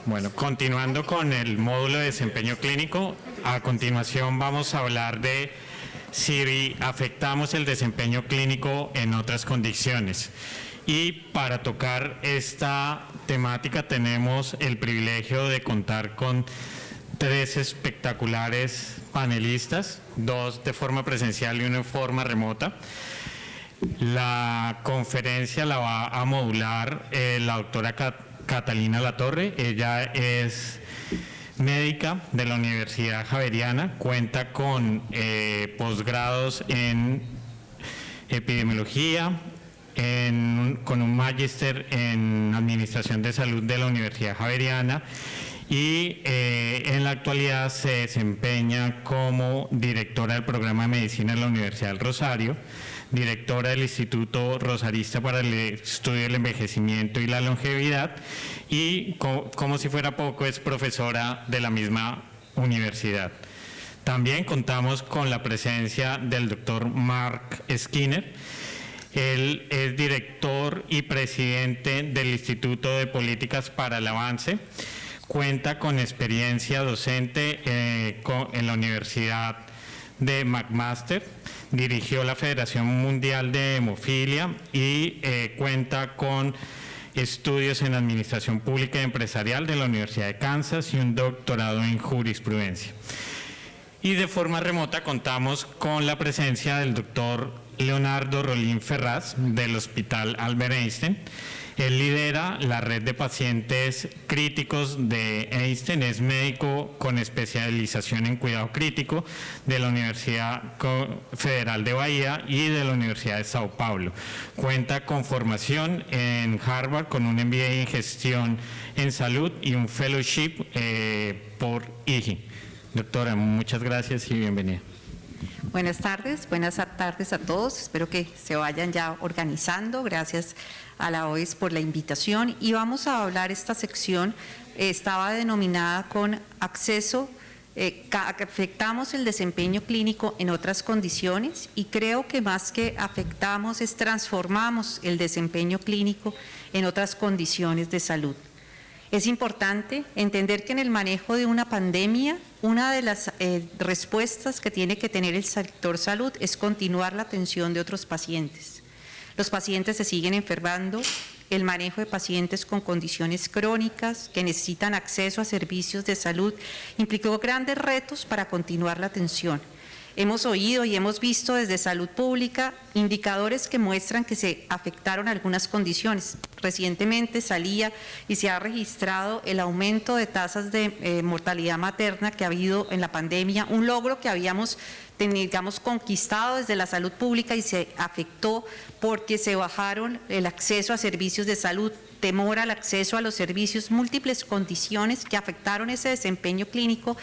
Bueno, continuando con el módulo de desempeño clínico, a continuación vamos a hablar de si afectamos el desempeño clínico en otras condiciones. Y para tocar esta temática tenemos el privilegio de contar con tres espectaculares panelistas, dos de forma presencial y uno de forma remota. La conferencia la va a modular la doctora Catalina Latorre. Ella es médica de la Universidad Javeriana, cuenta con posgrados en epidemiología, con un magíster en administración de salud de la Universidad Javeriana y en la actualidad se desempeña como directora del programa de medicina de la Universidad del Rosario, directora del Instituto Rosarista para el Estudio del Envejecimiento y la Longevidad y, como si fuera poco, es profesora de la misma universidad. También contamos con la presencia del doctor Mark Skinner. Él es director y presidente del Instituto de Políticas para el Avance. Cuenta con experiencia docente en la Universidad de McMaster. Dirigió la Federación Mundial de Hemofilia y cuenta con estudios en Administración Pública y Empresarial de la Universidad de Kansas y un doctorado en Jurisprudencia. Y de forma remota contamos con la presencia del doctor Leonardo Rolín Ferraz del Hospital Albert Einstein. Él lidera la red de pacientes críticos de Einstein, es médico con especialización en cuidado crítico de la Universidad Federal de Bahía y de la Universidad de Sao Paulo. Cuenta con formación en Harvard con un MBA en gestión en salud y un fellowship por IGI. Doctora, muchas gracias y bienvenida. Buenas tardes a todos. Espero que se vayan ya organizando. Gracias a la OES por la invitación. Y vamos a hablar, esta sección estaba denominada con acceso, afectamos el desempeño clínico en otras condiciones, y creo que más que afectamos es transformamos el desempeño clínico en otras condiciones de salud. Es importante entender que en el manejo de una pandemia, una de las respuestas que tiene que tener el sector salud es continuar la atención de otros pacientes. Los pacientes se siguen enfermando, el manejo de pacientes con condiciones crónicas que necesitan acceso a servicios de salud implicó grandes retos para continuar la atención. Hemos oído y hemos visto desde salud pública indicadores que muestran que se afectaron algunas condiciones. Recientemente salía y se ha registrado el aumento de tasas de mortalidad materna que ha habido en la pandemia, un logro que habíamos, digamos, conquistado desde la salud pública y se afectó porque se bajaron el acceso a servicios de salud, temor al acceso a los servicios, múltiples condiciones que afectaron ese desempeño clínico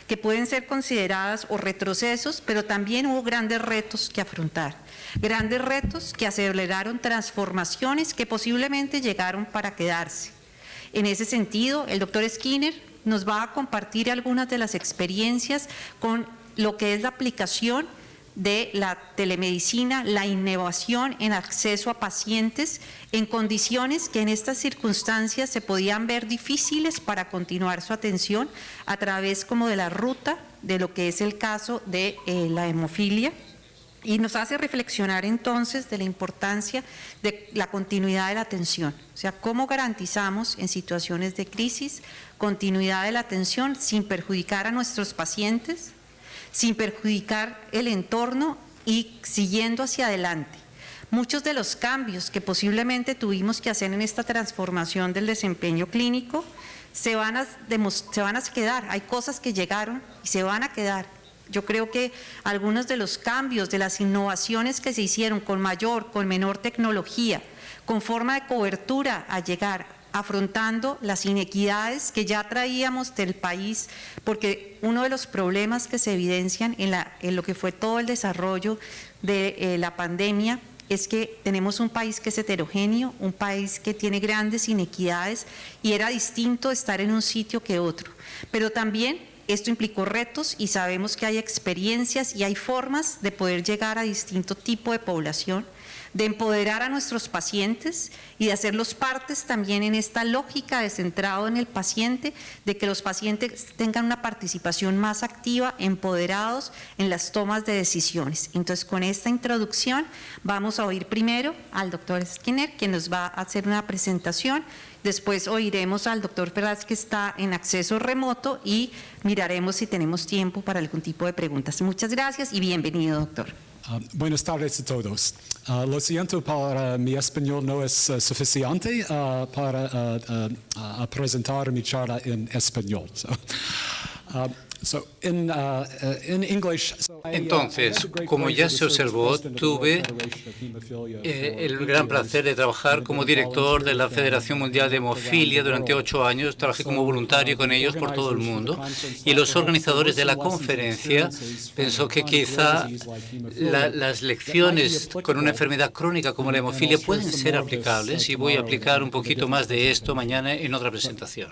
que pueden ser consideradas o retrocesos, pero también hubo grandes retos que afrontar, grandes retos que aceleraron transformaciones que posiblemente llegaron para quedarse. En ese sentido, el doctor Skinner nos va a compartir algunas de las experiencias con lo que es la aplicación de la telemedicina, la innovación en acceso a pacientes en condiciones que en estas circunstancias se podían ver difíciles para continuar su atención a través como de la ruta de lo que es el caso de la hemofilia. Y nos hace reflexionar entonces de la importancia de la continuidad de la atención, o sea, cómo garantizamos en situaciones de crisis continuidad de la atención sin perjudicar a nuestros pacientes, sin perjudicar el entorno y siguiendo hacia adelante. Muchos de los cambios que posiblemente tuvimos que hacer en esta transformación del desempeño clínico se van a quedar, hay cosas que llegaron y se van a quedar. Yo creo que algunos de los cambios, de las innovaciones que se hicieron con mayor, con menor tecnología, con forma de cobertura a llegar, afrontando las inequidades que ya traíamos del país, porque uno de los problemas que se evidencian en lo que fue todo el desarrollo de la pandemia es que tenemos un país que es heterogéneo, un país que tiene grandes inequidades y era distinto estar en un sitio que otro, pero también esto implicó retos y sabemos que hay experiencias y hay formas de poder llegar a distinto tipo de población, de empoderar a nuestros pacientes y de hacerlos partes también en esta lógica de centrado en el paciente, de que los pacientes tengan una participación más activa, empoderados en las tomas de decisiones. Entonces, con esta introducción vamos a oír primero al doctor Skinner, quien nos va a hacer una presentación. Después oiremos al doctor Ferraz, que está en acceso remoto, y miraremos si tenemos tiempo para algún tipo de preguntas. Muchas gracias y bienvenido, doctor. Buenas tardes a todos. Lo siento, para mi español no es suficiente para presentar mi charla en español. Entonces, como ya se observó, tuve el gran placer de trabajar como director de la Federación Mundial de Hemofilia durante 8 años. Trabajé como voluntario con ellos por todo el mundo. Y los organizadores de la conferencia pensó que quizá las lecciones con una enfermedad crónica como la hemofilia pueden ser aplicables, y voy a aplicar un poquito más de esto mañana en otra presentación.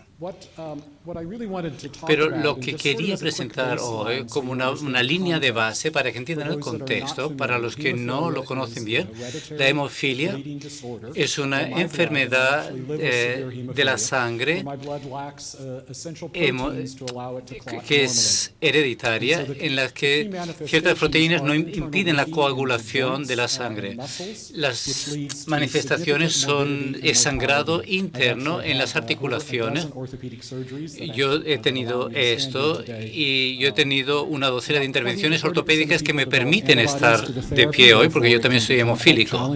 Pero lo que quería presentar hoy como una línea de base para que entiendan el contexto, para los que no lo conocen bien, la hemofilia es una enfermedad de la sangre que es hereditaria, en la que ciertas proteínas no impiden la coagulación de la sangre. Las manifestaciones son sangrado interno en las articulaciones. Yo he tenido esto y yo he tenido una docena de intervenciones ortopédicas que me permiten estar de pie hoy, porque yo también soy hemofílico.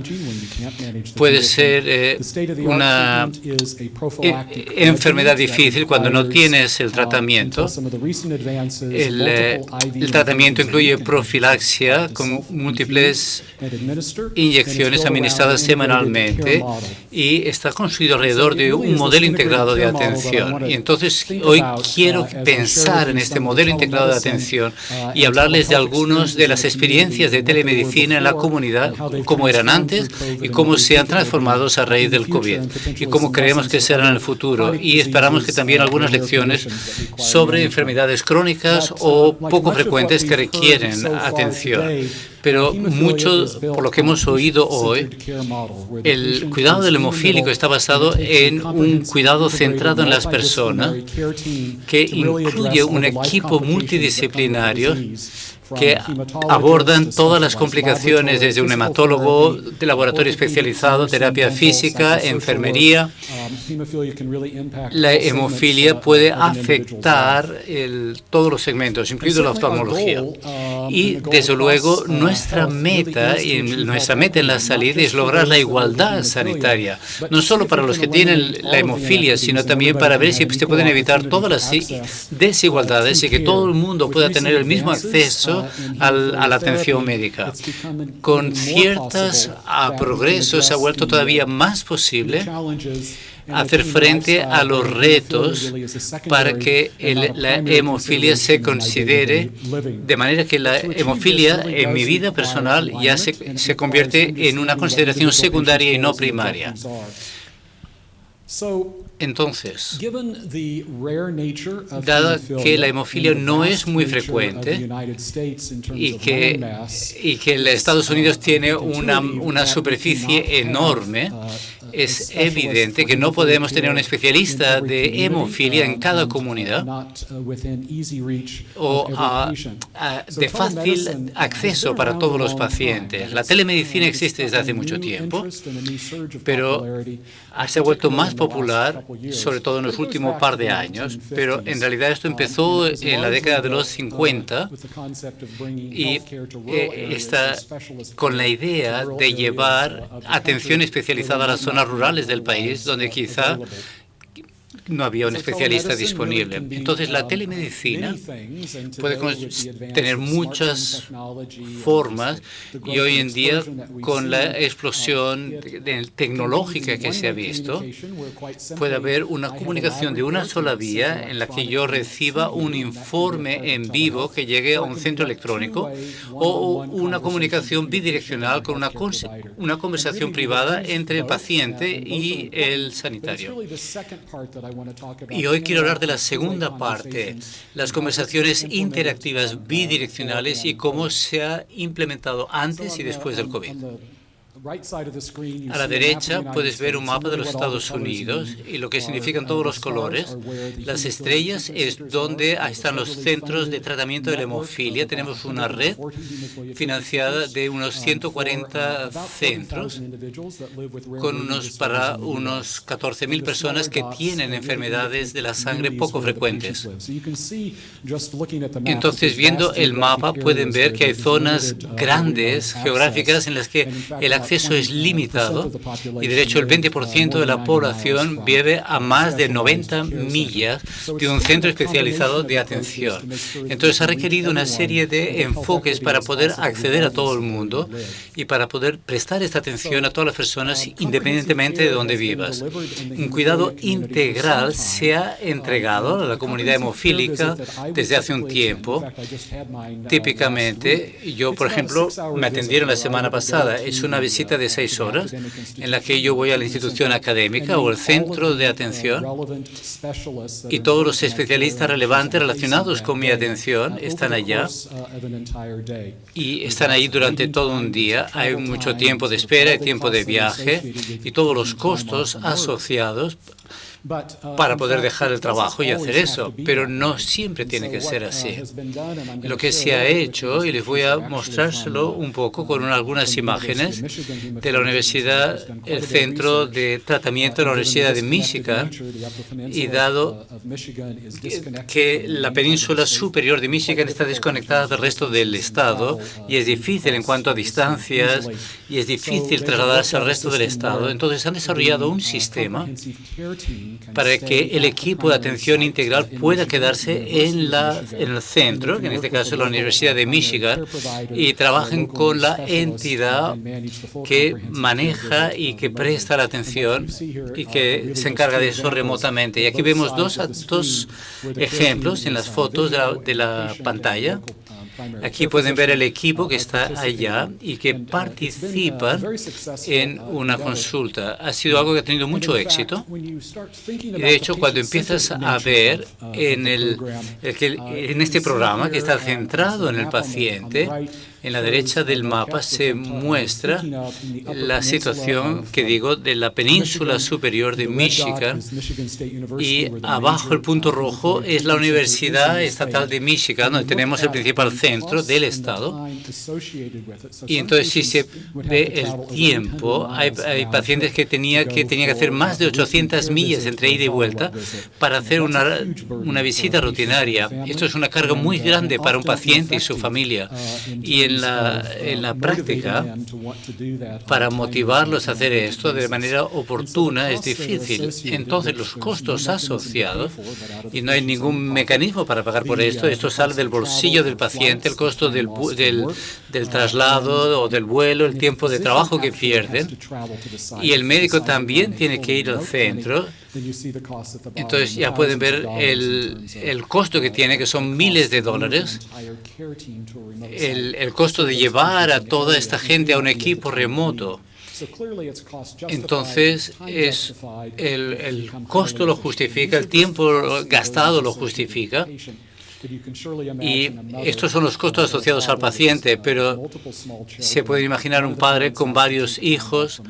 Puede ser una enfermedad difícil cuando no tienes el tratamiento. El tratamiento incluye profilaxia con múltiples inyecciones administradas semanalmente y está construido alrededor de un modelo integrado de atención. Y entonces hoy quiero pensar en este modelo integrado de atención y hablarles de algunas de las experiencias de telemedicina en la comunidad, cómo eran antes y cómo se han transformado a raíz del COVID y cómo creemos que serán en el futuro. Y esperamos que también algunas lecciones sobre enfermedades crónicas o poco frecuentes que requieren atención. Pero mucho, por lo que hemos oído hoy, el cuidado del hemofílico está basado en un cuidado centrado en las personas, que incluye un equipo multidisciplinario que abordan todas las complicaciones, desde un hematólogo de laboratorio especializado, terapia física, enfermería. La hemofilia puede afectar todos los segmentos, incluido la oftalmología. Y, desde luego, nuestra meta en la salida es lograr la igualdad sanitaria, no solo para los que tienen la hemofilia, sino también para ver si se pueden evitar todas las desigualdades y que todo el mundo pueda tener el mismo acceso a la atención médica. Con ciertos progresos se ha vuelto todavía más posible hacer frente a los retos para que la hemofilia se considere, de manera que la hemofilia en mi vida personal ya se convierte en una consideración secundaria y no primaria. Entonces, dado que la hemofilia no es muy frecuente y que Estados Unidos tiene una superficie enorme, es evidente que no podemos tener un especialista de hemofilia en cada comunidad o de fácil acceso para todos los pacientes. La telemedicina existe desde hace mucho tiempo, pero se ha vuelto más popular, sobre todo en los últimos par de años, pero en realidad esto empezó en la década de los 50 y está con la idea de llevar atención especializada a las zonas rurales del país, donde quizá no había un especialista disponible. Entonces, la telemedicina puede tener muchas formas y hoy en día, con la explosión tecnológica que se ha visto, puede haber una comunicación de una sola vía en la que yo reciba un informe en vivo que llegue a un centro electrónico, o una comunicación bidireccional con una conversación privada entre el paciente y el sanitario. Y hoy quiero hablar de la segunda parte, las conversaciones interactivas bidireccionales y cómo se ha implementado antes y después del COVID. A la derecha puedes ver un mapa de los Estados Unidos y lo que significan todos los colores. Las estrellas es donde están los centros de tratamiento de la hemofilia. Tenemos una red financiada de unos 140 centros para unos 14.000 personas que tienen enfermedades de la sangre poco frecuentes. Entonces, viendo el mapa, pueden ver que hay zonas grandes geográficas en las que el acceso es limitado y, de hecho, el 20% de la población vive a más de 90 millas de un centro especializado de atención. Entonces, ha requerido una serie de enfoques para poder acceder a todo el mundo y para poder prestar esta atención a todas las personas independientemente de dónde vivas. Un cuidado integral se ha entregado a la comunidad hemofílica desde hace un tiempo. Típicamente, yo, por ejemplo, me atendieron la semana pasada. Es una visita de 6 horas en la que yo voy a la institución académica o el centro de atención y todos los especialistas relevantes relacionados con mi atención están allá y están ahí durante todo un día. Hay mucho tiempo de espera, hay tiempo de viaje y todos los costos asociados para poder dejar el trabajo y hacer eso, pero no siempre tiene que ser así. Lo que se ha hecho, y les voy a mostrárselo un poco con algunas imágenes de la universidad, el centro de tratamiento de la Universidad de Michigan, y dado que la península superior de Michigan está desconectada del resto del estado y es difícil en cuanto a distancias y es difícil trasladarse al resto del estado, entonces han desarrollado un sistema para que el equipo de atención integral pueda quedarse en el centro, que en este caso es la Universidad de Michigan, y trabajen con la entidad que maneja y que presta la atención y que se encarga de eso remotamente. Y aquí vemos dos ejemplos en las fotos de la pantalla. Aquí pueden ver el equipo que está allá y que participan en una consulta. Ha sido algo que ha tenido mucho éxito. Y de hecho, cuando empiezas a ver en este programa que está centrado en el paciente, en la derecha del mapa se muestra la situación, que digo, de la península superior de Michigan, y abajo el punto rojo es la Universidad Estatal de Michigan, donde tenemos el principal centro del estado. Y entonces, si se ve el tiempo, hay pacientes que tenían que hacer más de 800 millas entre ida y vuelta para hacer una visita rutinaria. Esto es una carga muy grande para un paciente y su familia. Y en la práctica, para motivarlos a hacer esto de manera oportuna es difícil. Entonces, los costos asociados, y no hay ningún mecanismo para pagar por esto sale del bolsillo del paciente, el costo del traslado o del vuelo, el tiempo de trabajo que pierden, y el médico también tiene que ir al centro. Entonces ya pueden ver el costo que tiene, que son miles de dólares, el costo de llevar a toda esta gente a un equipo remoto. Entonces, el costo lo justifica, el tiempo gastado lo justifica. Y estos son los costos asociados al paciente, pero se puede imaginar un padre con varios hijos.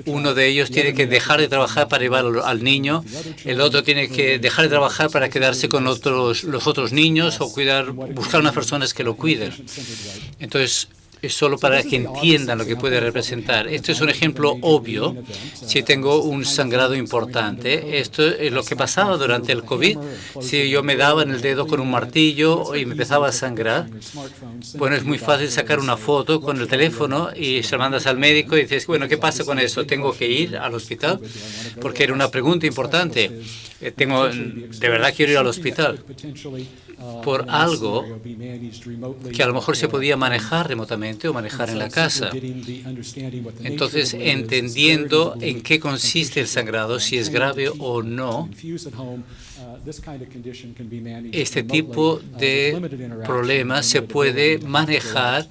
Uno de ellos tiene que dejar de trabajar para llevar al niño, el otro tiene que dejar de trabajar para quedarse con los otros niños o buscar unas personas que lo cuiden. Entonces, es solo para que entiendan lo que puede representar. Este es un ejemplo obvio. Si tengo un sangrado importante, esto es lo que pasaba durante el COVID. Si yo me daba en el dedo con un martillo y me empezaba a sangrar, bueno, es muy fácil sacar una foto con el teléfono y se la mandas al médico y dices, bueno, ¿qué pasa con eso? ¿Tengo que ir al hospital? Porque era una pregunta importante. ¿De verdad quiero ir al hospital? Por algo que a lo mejor se podía manejar remotamente o manejar en la casa. Entonces, entendiendo en qué consiste el sangrado, si es grave o no, este tipo de problemas se puede manejar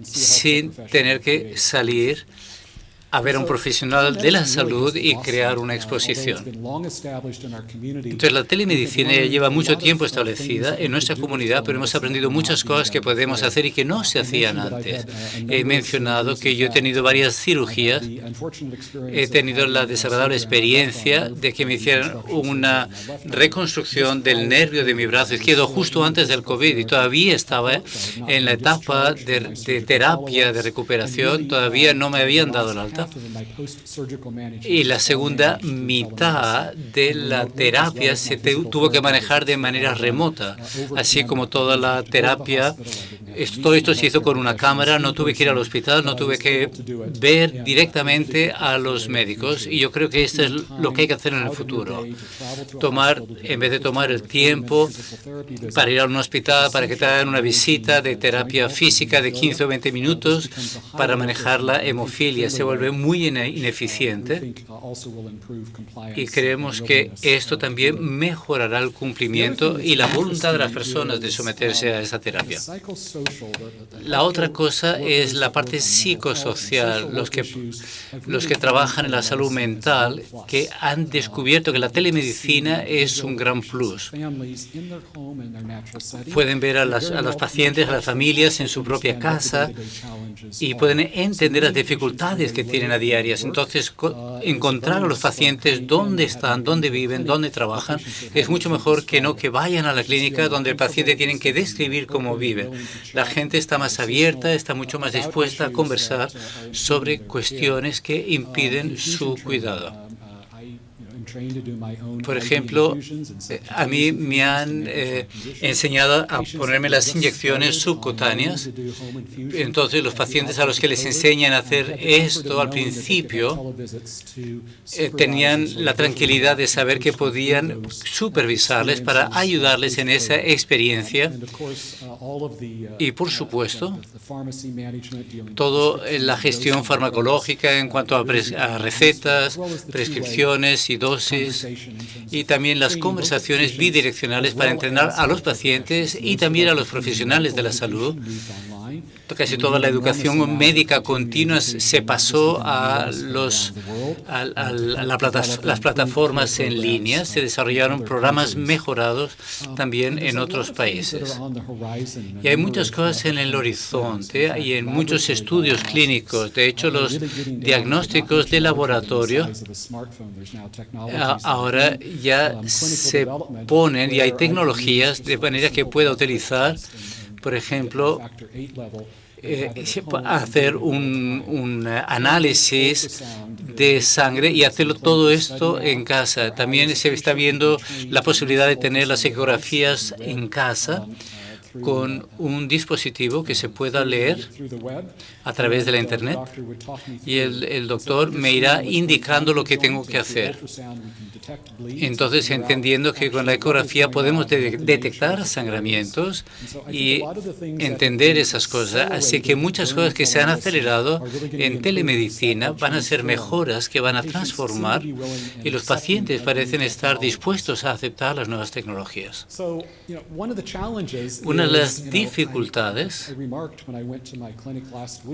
sin tener que salir a ver a un profesional de la salud y crear una exposición. Entonces, la telemedicina ya lleva mucho tiempo establecida en nuestra comunidad, pero hemos aprendido muchas cosas que podemos hacer y que no se hacían antes. He mencionado que yo he tenido varias cirugías. He tenido la desagradable experiencia de que me hicieran una reconstrucción del nervio de mi brazo izquierdo justo antes del COVID y todavía estaba en la etapa de terapia, de recuperación. Todavía no me habían dado el alta. Y la segunda mitad de la terapia se tuvo que manejar de manera remota, así como toda la terapia. Todo esto se hizo con una cámara, no tuve que ir al hospital, no tuve que ver directamente a los médicos y yo creo que esto es lo que hay que hacer en el futuro. En vez de tomar el tiempo para ir a un hospital, para que te hagan una visita de terapia física de 15 o 20 minutos para manejar la hemofilia, se vuelve muy ineficiente y creemos que esto también mejorará el cumplimiento y la voluntad de las personas de someterse a esa terapia. La otra cosa es la parte psicosocial, los que trabajan en la salud mental, que han descubierto que la telemedicina es un gran plus. Pueden ver a los pacientes, a las familias en su propia casa y pueden entender las dificultades que tienen a diarias. Entonces, encontrar a los pacientes dónde están, dónde viven, dónde trabajan, es mucho mejor que no que vayan a la clínica donde el paciente tiene que describir cómo vive. La gente está más abierta, está mucho más dispuesta a conversar sobre cuestiones que impiden su cuidado. Por ejemplo, a mí me han enseñado a ponerme las inyecciones subcutáneas. Entonces, los pacientes a los que les enseñan a hacer esto al principio tenían la tranquilidad de saber que podían supervisarles para ayudarles en esa experiencia. Y, por supuesto, toda la gestión farmacológica en cuanto a recetas, prescripciones y dosis, y también las conversaciones bidireccionales para entrenar a los pacientes y también a los profesionales de la salud. Casi toda la educación médica continua se pasó a las plataformas en línea. Se desarrollaron programas mejorados también en otros países. Y hay muchas cosas en el horizonte y en muchos estudios clínicos. De hecho, los diagnósticos de laboratorio ahora ya se ponen y hay tecnologías de manera que pueda utilizar, por ejemplo, hacer un análisis de sangre y hacerlo todo esto en casa. También se está viendo la posibilidad de tener las ecografías en casa con un dispositivo que se pueda leer a través de la Internet y el doctor me irá indicando lo que tengo que hacer. Entonces, entendiendo que con la ecografía podemos detectar sangramientos y entender esas cosas. Así que muchas cosas que se han acelerado en telemedicina van a ser mejoras que van a transformar y los pacientes parecen estar dispuestos a aceptar las nuevas tecnologías. Una de las dificultades,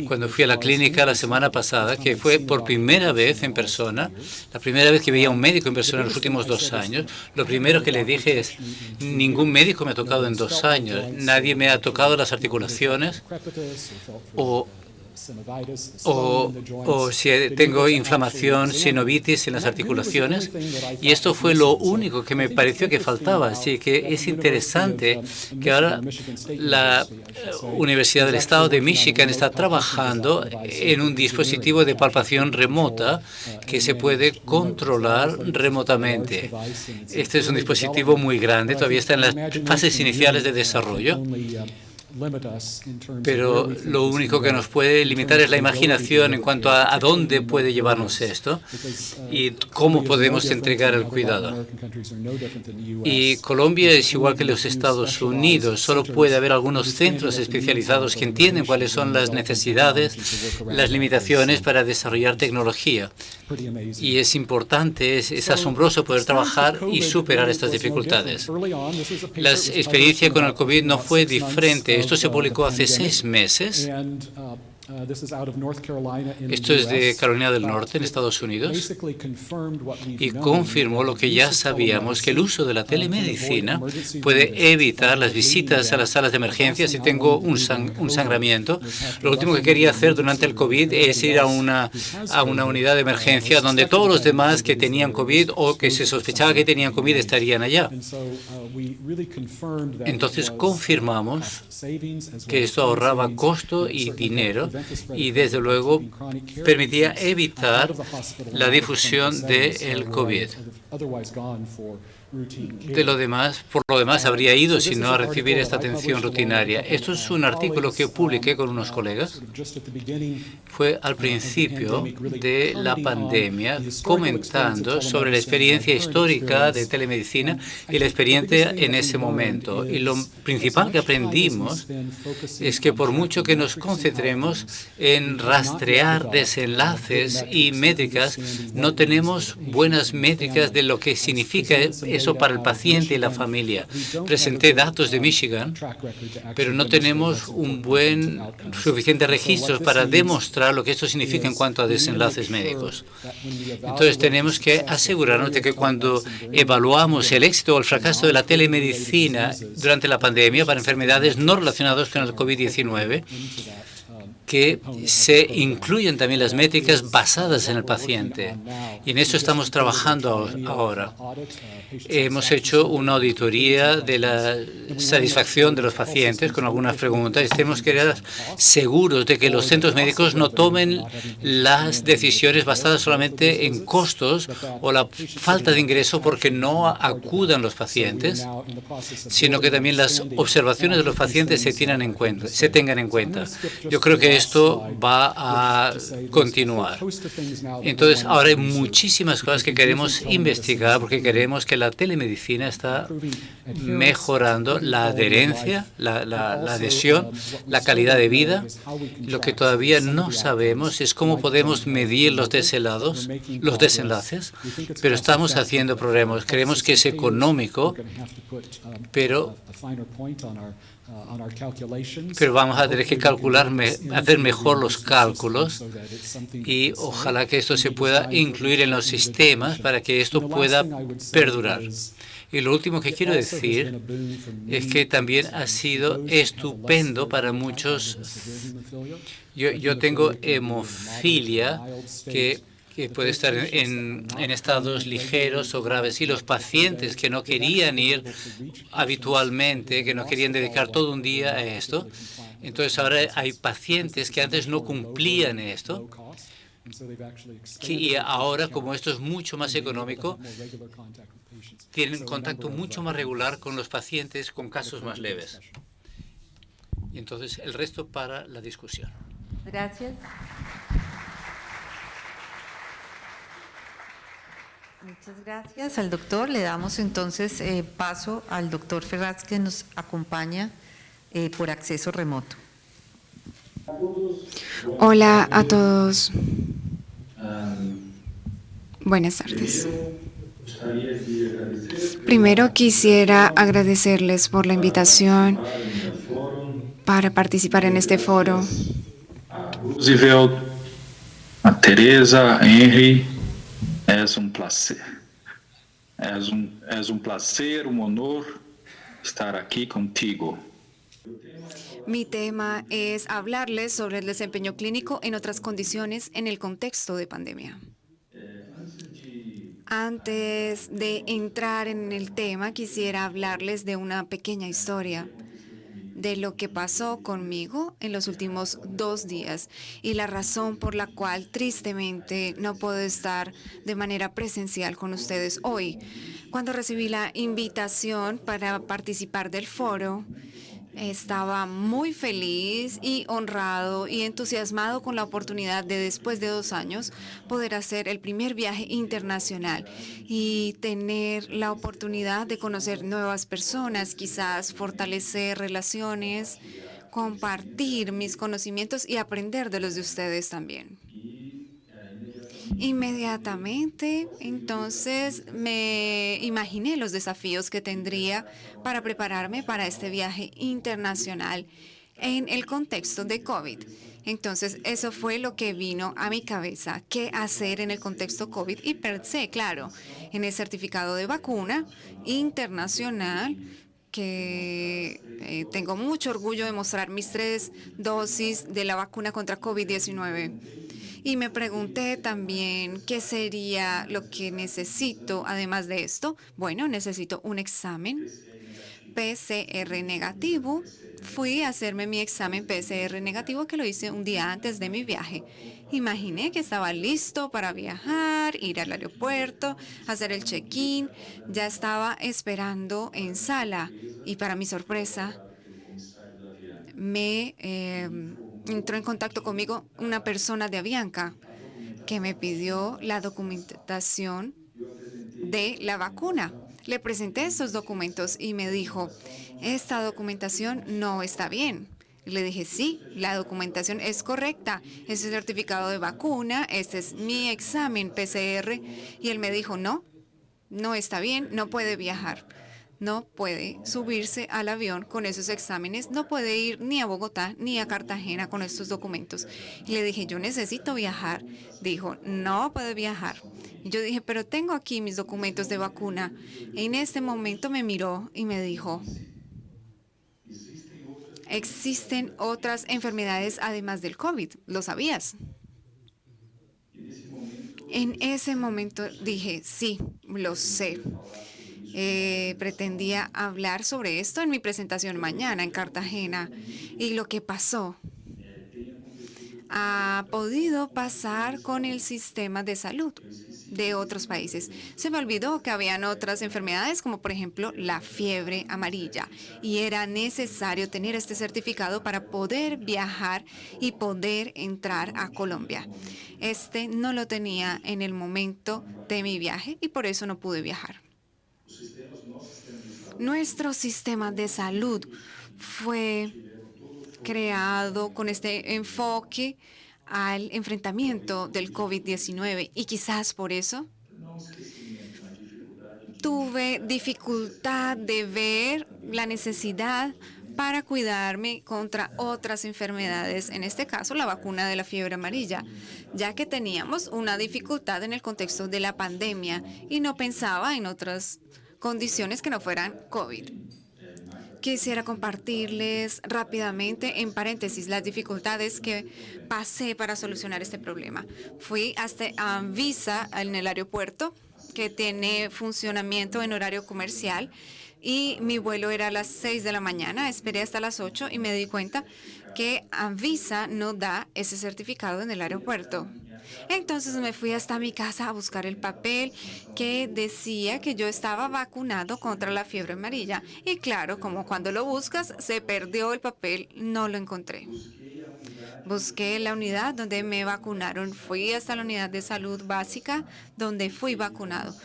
cuando fui a la clínica la semana pasada, que fue por primera vez en persona, la primera vez que veía a un médico en persona en los últimos 2 años, lo primero que le dije es, ningún médico me ha tocado en 2 años, nadie me ha tocado las articulaciones o si tengo inflamación, sinovitis en las articulaciones, y esto fue lo único que me pareció que faltaba. Así que es interesante que ahora la Universidad del Estado de Michigan está trabajando en un dispositivo de palpación remota que se puede controlar remotamente. Este es un dispositivo muy grande, todavía está en las fases iniciales de desarrollo. Pero lo único que nos puede limitar es la imaginación en cuanto a dónde puede llevarnos esto y cómo podemos entregar el cuidado. Y Colombia es igual que los Estados Unidos. Solo puede haber algunos centros especializados que entienden cuáles son las necesidades, las limitaciones para desarrollar tecnología. Y es importante, es asombroso poder trabajar y superar estas dificultades. La experiencia con el COVID no fue diferente. Esto se publicó hace 6 meses Esto es de Carolina del Norte, en Estados Unidos, y confirmó lo que ya sabíamos, que el uso de la telemedicina puede evitar las visitas a las salas de emergencia si tengo un sangramiento. Lo último que quería hacer durante el COVID es ir a una unidad de emergencia donde todos los demás que tenían COVID o que se sospechaba que tenían COVID estarían allá. Entonces confirmamos que esto ahorraba costo y dinero y desde luego permitía evitar la difusión del COVID. Por lo demás, habría ido si no a recibir esta atención rutinaria. Esto es un artículo que publiqué con unos colegas. Fue al principio de la pandemia, comentando sobre la experiencia histórica de telemedicina y la experiencia en ese momento. Y lo principal que aprendimos es que por mucho que nos concentremos en rastrear desenlaces y métricas, no tenemos buenas métricas de lo que significa eso para el paciente y la familia. Presenté datos de Michigan, pero no tenemos suficientes registros para demostrar lo que esto significa en cuanto a desenlaces médicos. Entonces tenemos que asegurarnos de que cuando evaluamos el éxito o el fracaso de la telemedicina durante la pandemia para enfermedades no relacionadas con el COVID-19, que se incluyen también las métricas basadas en el paciente. Y en eso estamos trabajando ahora. Hemos hecho una auditoría de la satisfacción de los pacientes con algunas preguntas y tenemos que estar seguros de que los centros médicos no tomen las decisiones basadas solamente en costos o la falta de ingreso porque no acudan los pacientes, sino que también las observaciones de los pacientes se tengan en cuenta. Yo creo que esto va a continuar. Entonces, ahora hay muchísimas cosas que queremos investigar porque queremos que la telemedicina está mejorando la adherencia, la adhesión, la calidad de vida. Lo que todavía no sabemos es cómo podemos medir los desenlaces, pero estamos haciendo programas. Creemos que es económico, pero vamos a tener que hacer mejor los cálculos y ojalá que esto se pueda incluir en los sistemas para que esto pueda perdurar. Y lo último que quiero decir es que también ha sido estupendo para muchos. Yo tengo hemofilia que puede estar en estados ligeros o graves. Y los pacientes que no querían ir habitualmente, que no querían dedicar todo un día a esto, entonces ahora hay pacientes que antes no cumplían esto, y ahora, como esto es mucho más económico, tienen contacto mucho más regular con los pacientes con casos más leves. Y entonces el resto para la discusión. Gracias. Muchas gracias al doctor. Le damos entonces paso al doctor Ferraz, que nos acompaña por acceso remoto. Hola a todos. Buenas tardes. Primero quisiera agradecerles por la invitación para participar en este foro. Roosevelt, a Teresa, a Henry, es un placer. Es un placer, un honor estar aquí contigo. Mi tema es hablarles sobre el desempeño clínico en otras condiciones en el contexto de pandemia. Antes de entrar en el tema, quisiera hablarles de una pequeña historia de lo que pasó conmigo en los últimos 2 días y la razón por la cual tristemente no puedo estar de manera presencial con ustedes hoy. Cuando recibí la invitación para participar del foro, estaba muy feliz y honrado y entusiasmado con la oportunidad de, después de 2 años, poder hacer el primer viaje internacional y tener la oportunidad de conocer nuevas personas, quizás fortalecer relaciones, compartir mis conocimientos y aprender de los de ustedes también. Inmediatamente, entonces, me imaginé los desafíos que tendría para prepararme para este viaje internacional en el contexto de COVID. Entonces, eso fue lo que vino a mi cabeza, qué hacer en el contexto COVID. Y pensé, claro, en el certificado de vacuna internacional, que tengo mucho orgullo de mostrar mis 3 dosis de la vacuna contra COVID-19. Y me pregunté también qué sería lo que necesito además de esto. Bueno, necesito un examen PCR negativo. Fui a hacerme mi examen PCR negativo que lo hice un día antes de mi viaje. Imaginé que estaba listo para viajar, ir al aeropuerto, hacer el check-in. Ya estaba esperando en sala y para mi sorpresa me entró en contacto conmigo una persona de Avianca que me pidió la documentación de la vacuna. Le presenté estos documentos y me dijo, esta documentación no está bien. Le dije, sí, la documentación es correcta. Este certificado de vacuna, este es mi examen PCR. Y él me dijo, no, no está bien, no puede viajar. No puede subirse al avión con esos exámenes, no puede ir ni a Bogotá ni a Cartagena con estos documentos. Y le dije, yo necesito viajar. Dijo, no puede viajar. Y yo dije, pero tengo aquí mis documentos de vacuna. En este momento me miró y me dijo, existen otras enfermedades además del COVID. ¿Lo sabías? En ese momento dije, sí, lo sé. Pretendía hablar sobre esto en mi presentación mañana en Cartagena. Y lo que pasó ha podido pasar con el sistema de salud de otros países. Se me olvidó que habían otras enfermedades, como por ejemplo la fiebre amarilla, y era necesario tener este certificado para poder viajar y poder entrar a Colombia. Este no lo tenía en el momento de mi viaje y por eso no pude viajar. Nuestro sistema de salud fue creado con este enfoque al enfrentamiento del COVID-19 y quizás por eso tuve dificultad de ver la necesidad para cuidarme contra otras enfermedades, en este caso la vacuna de la fiebre amarilla, ya que teníamos una dificultad en el contexto de la pandemia y no pensaba en otras condiciones que no fueran COVID. Quisiera compartirles rápidamente, en paréntesis, las dificultades que pasé para solucionar este problema. Fui hasta Anvisa en el aeropuerto, que tiene funcionamiento en horario comercial, y mi vuelo era a las 6 de la mañana. Esperé hasta las 8 y me di cuenta que Anvisa no da ese certificado en el aeropuerto. Entonces me fui hasta mi casa a buscar el papel que decía que yo estaba vacunado contra la fiebre amarilla. Y claro, como cuando lo buscas, se perdió el papel, no lo encontré. Busqué la unidad donde me vacunaron. Fui hasta la unidad de salud básica donde fui vacunado.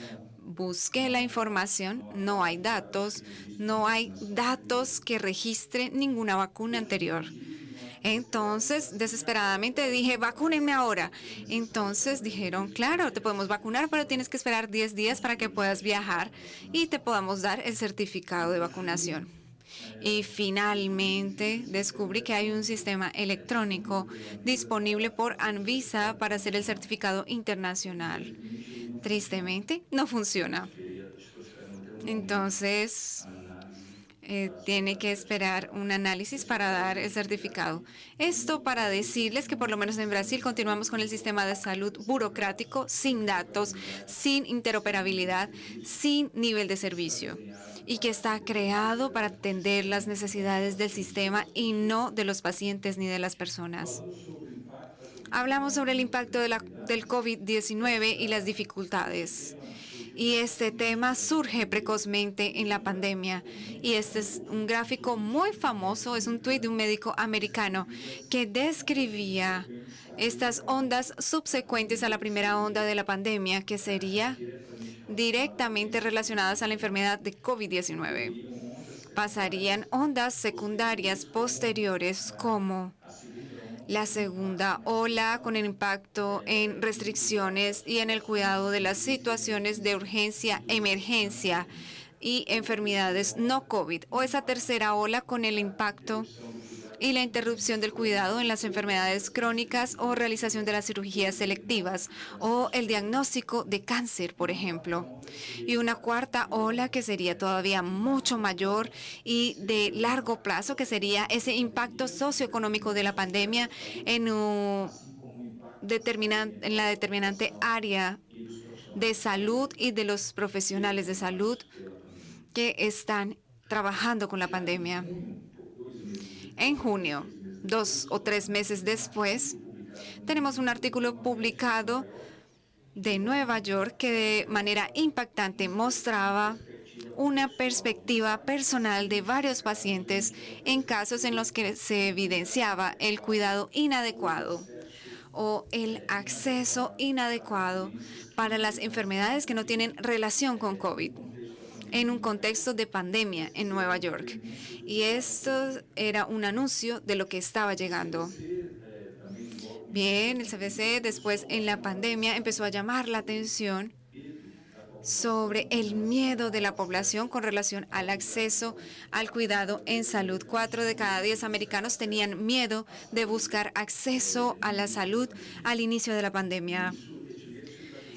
Busqué la información, no hay datos que registren ninguna vacuna anterior. Entonces, desesperadamente dije, vacúnenme ahora. Entonces dijeron, claro, te podemos vacunar, pero tienes que esperar 10 días para que puedas viajar y te podamos dar el certificado de vacunación. Y finalmente descubrí que hay un sistema electrónico disponible por Anvisa para hacer el certificado internacional. Tristemente, no funciona. Entonces, tiene que esperar un análisis para dar el certificado. Esto para decirles que por lo menos en Brasil continuamos con el sistema de salud burocrático, sin datos, sin interoperabilidad, sin nivel de servicio, y que está creado para atender las necesidades del sistema y no de los pacientes ni de las personas. Hablamos sobre el impacto del COVID-19 y las dificultades. Y este tema surge precozmente en la pandemia. Y este es un gráfico muy famoso, es un tuit de un médico americano que describía estas ondas subsecuentes a la primera onda de la pandemia, que sería directamente relacionadas a la enfermedad de COVID-19. Pasarían ondas secundarias posteriores como la segunda ola, con el impacto en restricciones y en el cuidado de las situaciones de urgencia, emergencia y enfermedades no COVID. O esa tercera ola con el impacto y la interrupción del cuidado en las enfermedades crónicas o realización de las cirugías selectivas o el diagnóstico de cáncer, por ejemplo. Y una cuarta ola que sería todavía mucho mayor y de largo plazo, que sería ese impacto socioeconómico de la pandemia en la determinante área de salud y de los profesionales de salud que están trabajando con la pandemia. En junio, 2 o 3 meses después, tenemos un artículo publicado de Nueva York que de manera impactante mostraba una perspectiva personal de varios pacientes en casos en los que se evidenciaba el cuidado inadecuado o el acceso inadecuado para las enfermedades que no tienen relación con COVID en un contexto de pandemia en Nueva York. Y esto era un anuncio de lo que estaba llegando. Bien, el CDC después en la pandemia empezó a llamar la atención sobre el miedo de la población con relación al acceso al cuidado en salud. 4 de cada 10 americanos tenían miedo de buscar acceso a la salud al inicio de la pandemia.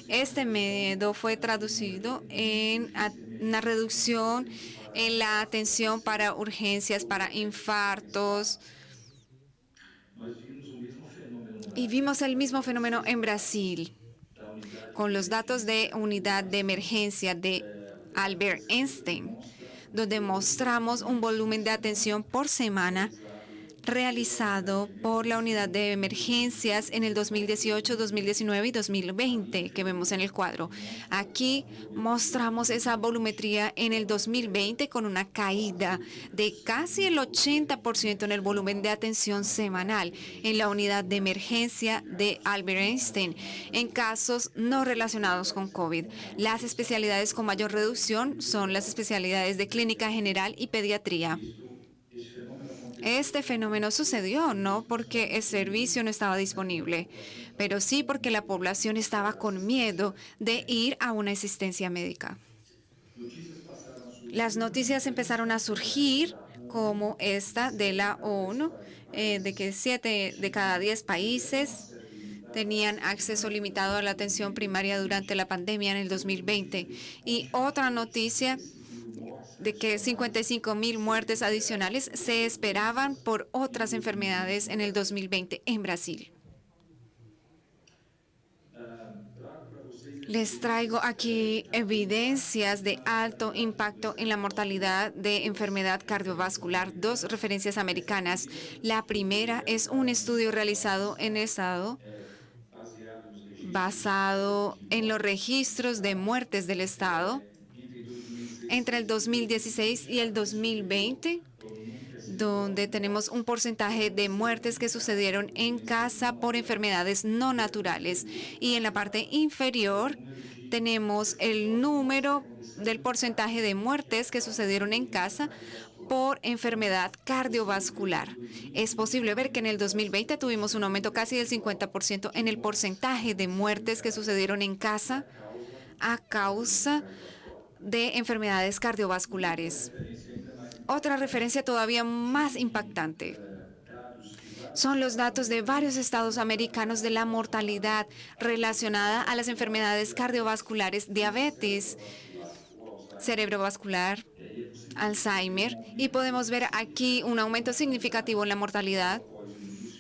Este miedo fue traducido en una reducción en la atención para urgencias, para infartos. Y vimos el mismo fenómeno en Brasil, con los datos de unidad de emergencia de Albert Einstein, donde mostramos un volumen de atención por semana realizado por la unidad de emergencias en el 2018, 2019 y 2020 que vemos en el cuadro. Aquí mostramos esa volumetría en el 2020 con una caída de casi el 80% en el volumen de atención semanal en la unidad de emergencia de Albert Einstein en casos no relacionados con COVID. Las especialidades con mayor reducción son las especialidades de clínica general y pediatría. Este fenómeno sucedió no porque el servicio no estaba disponible, pero sí porque la población estaba con miedo de ir a una asistencia médica. Las noticias empezaron a surgir, como esta de la ONU, de que 7 de cada 10 países tenían acceso limitado a la atención primaria durante la pandemia en el 2020. Y otra noticia de que 55,000 muertes adicionales se esperaban por otras enfermedades en el 2020 en Brasil. Les traigo aquí evidencias de alto impacto en la mortalidad de enfermedad cardiovascular, 2 referencias americanas. La primera es un estudio realizado en el estado basado en los registros de muertes del estado entre el 2016 y el 2020, donde tenemos un porcentaje de muertes que sucedieron en casa por enfermedades no naturales. Y en la parte inferior tenemos el número del porcentaje de muertes que sucedieron en casa por enfermedad cardiovascular. Es posible ver que en el 2020 tuvimos un aumento casi del 50% en el porcentaje de muertes que sucedieron en casa a causa de enfermedades cardiovasculares. Otra referencia todavía más impactante son los datos de varios estados americanos de la mortalidad relacionada a las enfermedades cardiovasculares, diabetes, cerebrovascular, Alzheimer, y podemos ver aquí un aumento significativo en la mortalidad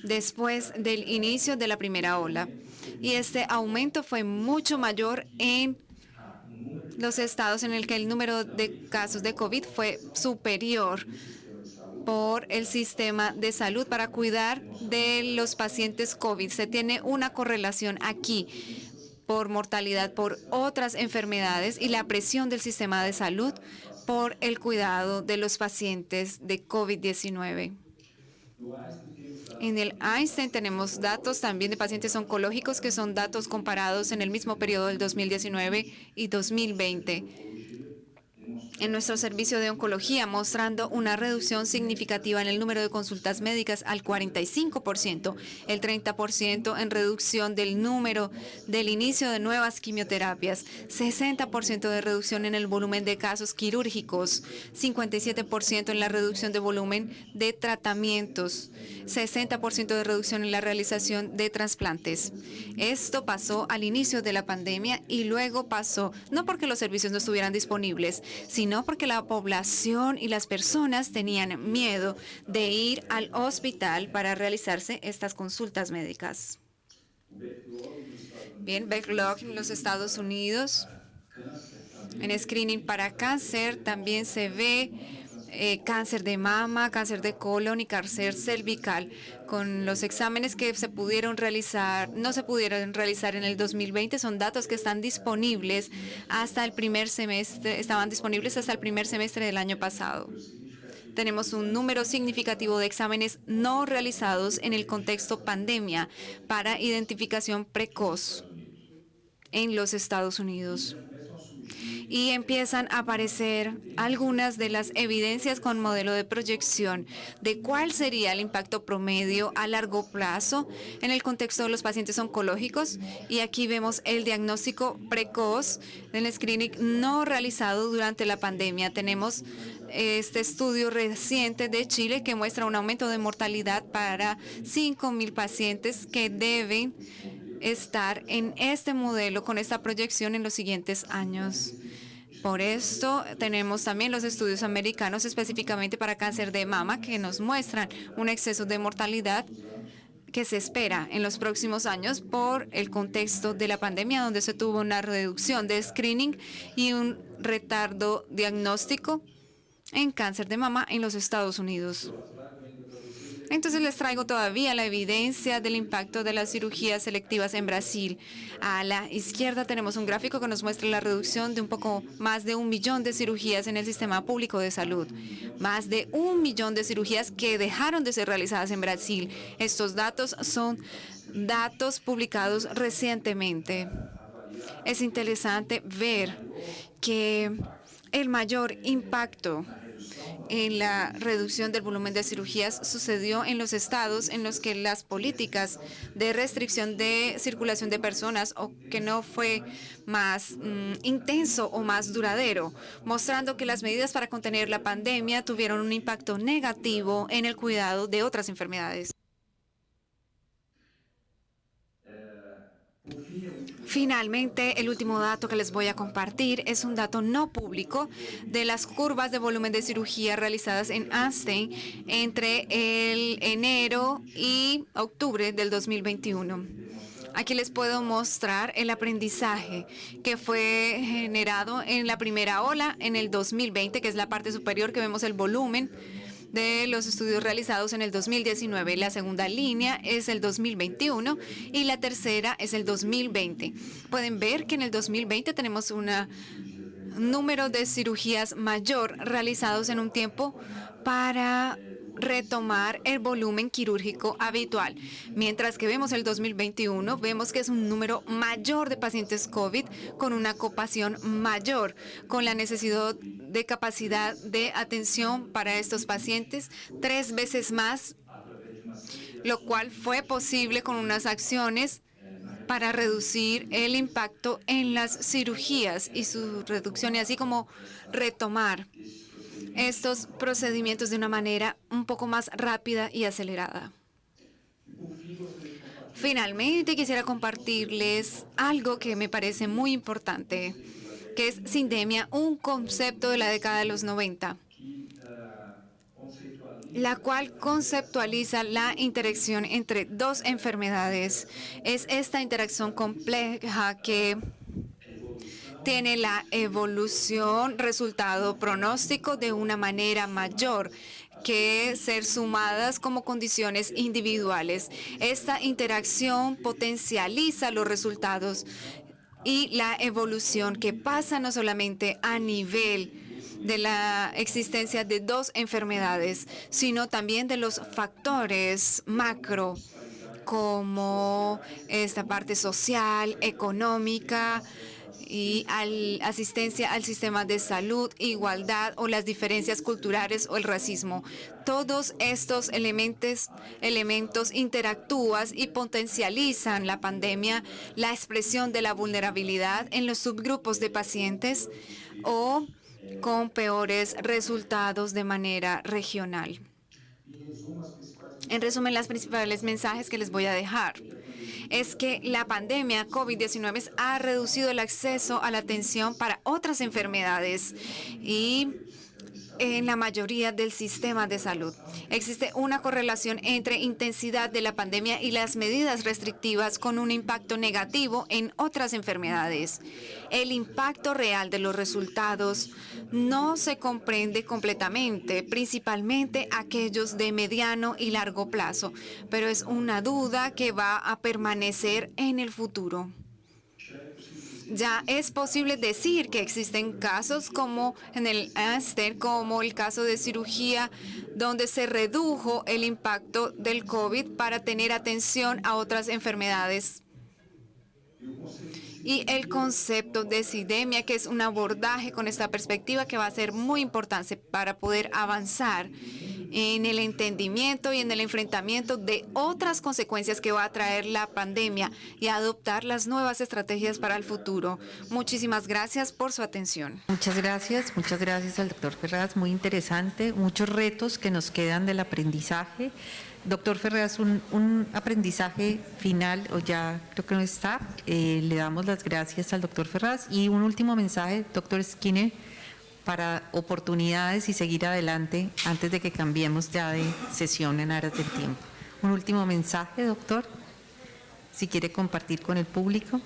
después del inicio de la primera ola. Y este aumento fue mucho mayor en los estados en el que el número de casos de COVID fue superior por el sistema de salud para cuidar de los pacientes COVID. Se tiene una correlación aquí por mortalidad por otras enfermedades y la presión del sistema de salud por el cuidado de los pacientes de COVID-19. En el Einstein tenemos datos también de pacientes oncológicos que son datos comparados en el mismo periodo del 2019 y 2020. en nuestro servicio de oncología, mostrando una reducción significativa en el número de consultas médicas al 45%, el 30% en reducción del número del inicio de nuevas quimioterapias, 60% de reducción en el volumen de casos quirúrgicos, 57% en la reducción de volumen de tratamientos, 60% de reducción en la realización de trasplantes. Esto pasó al inicio de la pandemia y luego pasó, no porque los servicios no estuvieran disponibles, sino porque la población y las personas tenían miedo de ir al hospital para realizarse estas consultas médicas. Bien, backlog en los Estados Unidos. En screening para cáncer también se ve cáncer de mama, cáncer de colon y cáncer cervical. Con los exámenes que se pudieron realizar, no se pudieron realizar en el 2020, son datos que están disponibles hasta el primer semestre, estaban disponibles hasta el primer semestre del año pasado. Tenemos un número significativo de exámenes no realizados en el contexto pandemia para identificación precoz en los Estados Unidos. Y empiezan a aparecer algunas de las evidencias con modelo de proyección de cuál sería el impacto promedio a largo plazo en el contexto de los pacientes oncológicos. Y aquí vemos el diagnóstico precoz del screening no realizado durante la pandemia. Tenemos este estudio reciente de Chile que muestra un aumento de mortalidad para 5.000 pacientes que deben estar en este modelo con esta proyección en los siguientes años. Por esto tenemos también los estudios americanos específicamente para cáncer de mama que nos muestran un exceso de mortalidad que se espera en los próximos años por el contexto de la pandemia, donde se tuvo una reducción de screening y un retardo diagnóstico en cáncer de mama en los Estados Unidos. Entonces les traigo todavía la evidencia del impacto de las cirugías selectivas en Brasil. A la izquierda tenemos un gráfico que nos muestra la reducción de un poco más de 1 millón de cirugías en el sistema público de salud. Más de 1 millón de cirugías que dejaron de ser realizadas en Brasil. Estos datos son datos publicados recientemente. Es interesante ver que el mayor impacto en la reducción del volumen de cirugías sucedió en los estados en los que las políticas de restricción de circulación de personas o que no fue más intenso o más duradero, mostrando que las medidas para contener la pandemia tuvieron un impacto negativo en el cuidado de otras enfermedades. Finalmente, el último dato que les voy a compartir es un dato no público de las curvas de volumen de cirugía realizadas en Einstein entre el enero y octubre del 2021. Aquí les puedo mostrar el aprendizaje que fue generado en la primera ola en el 2020, que es la parte superior que vemos el volumen de los estudios realizados en el 2019. La segunda línea es el 2021 y la tercera es el 2020. Pueden ver que en el 2020 tenemos un número de cirugías mayor realizados en un tiempo para retomar el volumen quirúrgico habitual. Mientras que vemos el 2021, vemos que es un número mayor de pacientes COVID con una ocupación mayor, con la necesidad de capacidad de atención para estos pacientes 3 veces más, lo cual fue posible con unas acciones para reducir el impacto en las cirugías y su reducción, y así como retomar estos procedimientos de una manera un poco más rápida y acelerada. Finalmente, quisiera compartirles algo que me parece muy importante, que es sindemia, un concepto de la década de los 90, la cual conceptualiza la interacción entre dos enfermedades. Es esta interacción compleja que tiene la evolución, resultado pronóstico de una manera mayor que ser sumadas como condiciones individuales. Esta interacción potencializa los resultados y la evolución que pasa no solamente a nivel de la existencia de dos enfermedades, sino también de los factores macro, como esta parte social, económica y asistencia al sistema de salud, igualdad o las diferencias culturales o el racismo. Todos estos elementos interactúan y potencializan la pandemia, la expresión de la vulnerabilidad en los subgrupos de pacientes o con peores resultados de manera regional. En resumen, los principales mensajes que les voy a dejar es que la pandemia COVID-19 ha reducido el acceso a la atención para otras enfermedades y en la mayoría del sistema de salud. Existe una correlación entre intensidad de la pandemia y las medidas restrictivas con un impacto negativo en otras enfermedades. El impacto real de los resultados no se comprende completamente, principalmente aquellos de mediano y largo plazo, pero es una duda que va a permanecer en el futuro. Ya es posible decir que existen casos como en el Einstein, como el caso de cirugía, donde se redujo el impacto del COVID para tener atención a otras enfermedades. Y el concepto de sidemia, que es un abordaje con esta perspectiva que va a ser muy importante para poder avanzar en el entendimiento y en el enfrentamiento de otras consecuencias que va a traer la pandemia y adoptar las nuevas estrategias para el futuro. Muchísimas gracias por su atención. Muchas gracias al doctor Ferraz, muy interesante, muchos retos que nos quedan del aprendizaje. Doctor Ferraz, un aprendizaje final, o ya creo que no está, le damos las gracias al doctor Ferraz y un último mensaje, doctor Skinner, para oportunidades y seguir adelante antes de que cambiemos ya de sesión en aras del tiempo. Un último mensaje, doctor, si quiere compartir con el público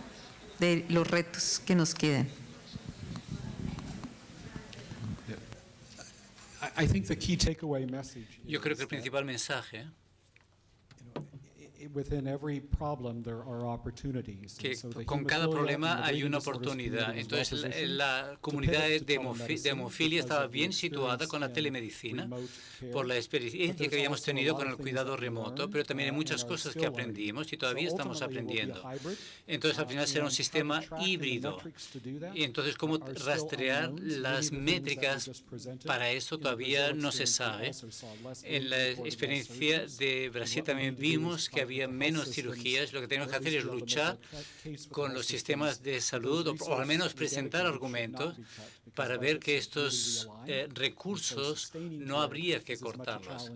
de los retos que nos quedan. Yo creo que el principal mensaje que con cada problema hay una oportunidad. Entonces, la comunidad de hemofilia estaba bien situada con la telemedicina por la experiencia que habíamos tenido con el cuidado remoto, pero también hay muchas cosas que aprendimos y todavía estamos aprendiendo. Entonces, al final será un sistema híbrido. Y entonces, ¿cómo rastrear las métricas? Para eso todavía no se sabe. En la experiencia de Brasil también vimos que había menos cirugías. Lo que tenemos que hacer es luchar con los sistemas de salud o al menos presentar argumentos para ver que estos recursos no habría que cortarlos.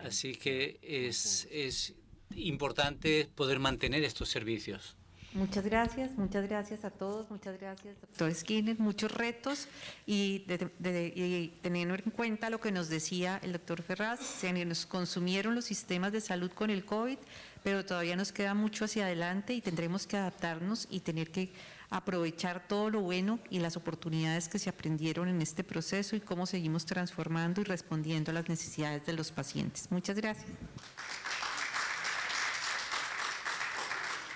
Así que es importante poder mantener estos servicios. Muchas gracias a todos, muchas gracias, doctor Skinner, muchos retos y teniendo en cuenta lo que nos decía el doctor Ferraz, se nos consumieron los sistemas de salud con el COVID, pero todavía nos queda mucho hacia adelante y tendremos que adaptarnos y tener que aprovechar todo lo bueno y las oportunidades que se aprendieron en este proceso y cómo seguimos transformando y respondiendo a las necesidades de los pacientes. Muchas gracias.